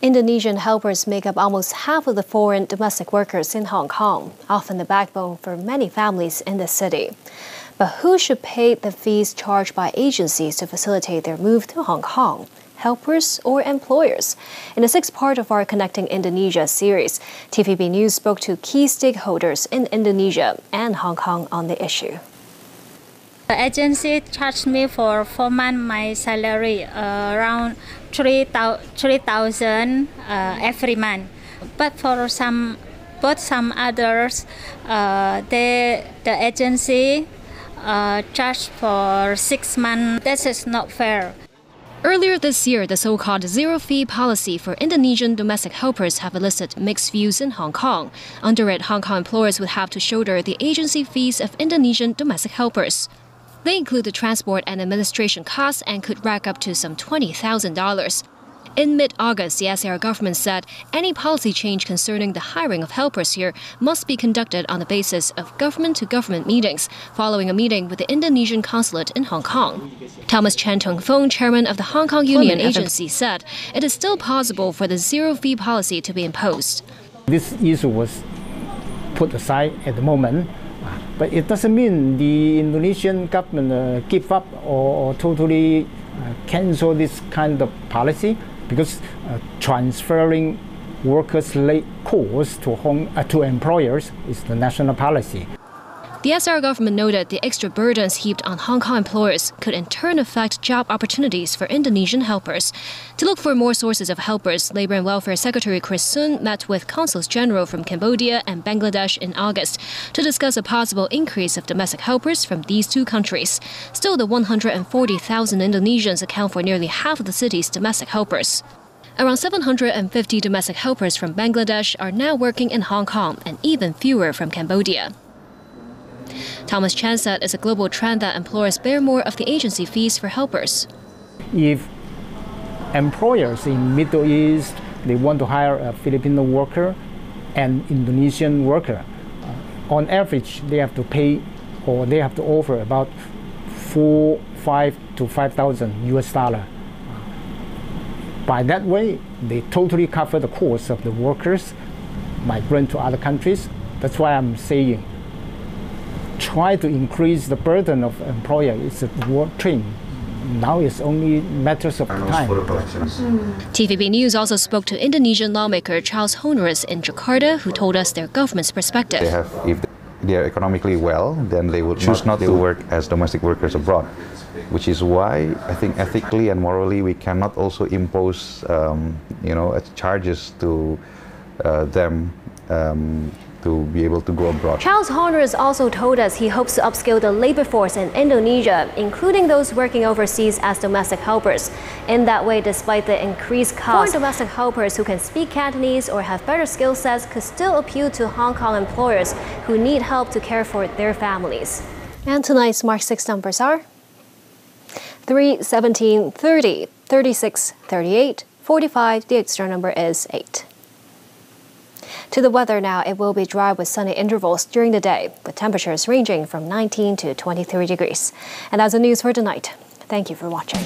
Indonesian helpers make up almost half of the foreign domestic workers in Hong Kong, often the backbone for many families in the city. But who should pay the fees charged by agencies to facilitate their move to Hong Kong? Helpers or employers? In the sixth part of our Connecting Indonesia series, TVB News spoke to key stakeholders in Indonesia and Hong Kong on the issue. The agency charged me for 4 months my salary, around 3,000 every month. But for some others, the agency charged for 6 months. This is not fair. Earlier this year, the so-called zero-fee policy for Indonesian domestic helpers have elicited mixed views in Hong Kong. Under it, Hong Kong employers would have to shoulder the agency fees of Indonesian domestic helpers. They include the transport and administration costs and could rack up to some $20,000. In mid-August, the SAR government said any policy change concerning the hiring of helpers here must be conducted on the basis of government-to-government meetings, following a meeting with the Indonesian consulate in Hong Kong. Thomas Chan Tong-Fong, chairman of the Hong Kong Union Agency, said it is still possible for the zero-fee policy to be imposed. This issue was put aside at the moment, but it doesn't mean the Indonesian government give up or totally cancel this kind of policy, because transferring workers' costs to employers is the national policy. The SAR government noted the extra burdens heaped on Hong Kong employers could in turn affect job opportunities for Indonesian helpers. To look for more sources of helpers, Labour and Welfare Secretary Chris Sun met with consuls general from Cambodia and Bangladesh in August to discuss a possible increase of domestic helpers from these two countries. Still, the 140,000 Indonesians account for nearly half of the city's domestic helpers. Around 750 domestic helpers from Bangladesh are now working in Hong Kong, and even fewer from Cambodia. Thomas Chan said it's a global trend that employers bear more of the agency fees for helpers. If employers in Middle East, they want to hire a Filipino worker and Indonesian worker, on average they have to pay, or they have to offer about $5,000 to $5,000. By that way, they totally cover the cost of the workers migrant to other countries. That's why I'm saying, try to increase the burden of employer. It's a work train. Now it's only matters of time. TVB News also spoke to Indonesian lawmaker Charles Honoris in Jakarta, who told us their government's perspective. If they are economically well, then they will choose not to work as domestic workers abroad, which is why I think ethically and morally we cannot also impose charges to them to be able to go abroad. Charles Honoris also told us he hopes to upskill the labor force in Indonesia, including those working overseas as domestic helpers. In that way, despite the increased cost, foreign domestic helpers who can speak Cantonese or have better skill sets could still appeal to Hong Kong employers who need help to care for their families. And tonight's Mark 6 numbers are 3, 17, 30, 36, 38, 45. The extra number is 8. To the weather now, it will be dry with sunny intervals during the day, with temperatures ranging from 19 to 23 degrees. And that's the news for tonight. Thank you for watching.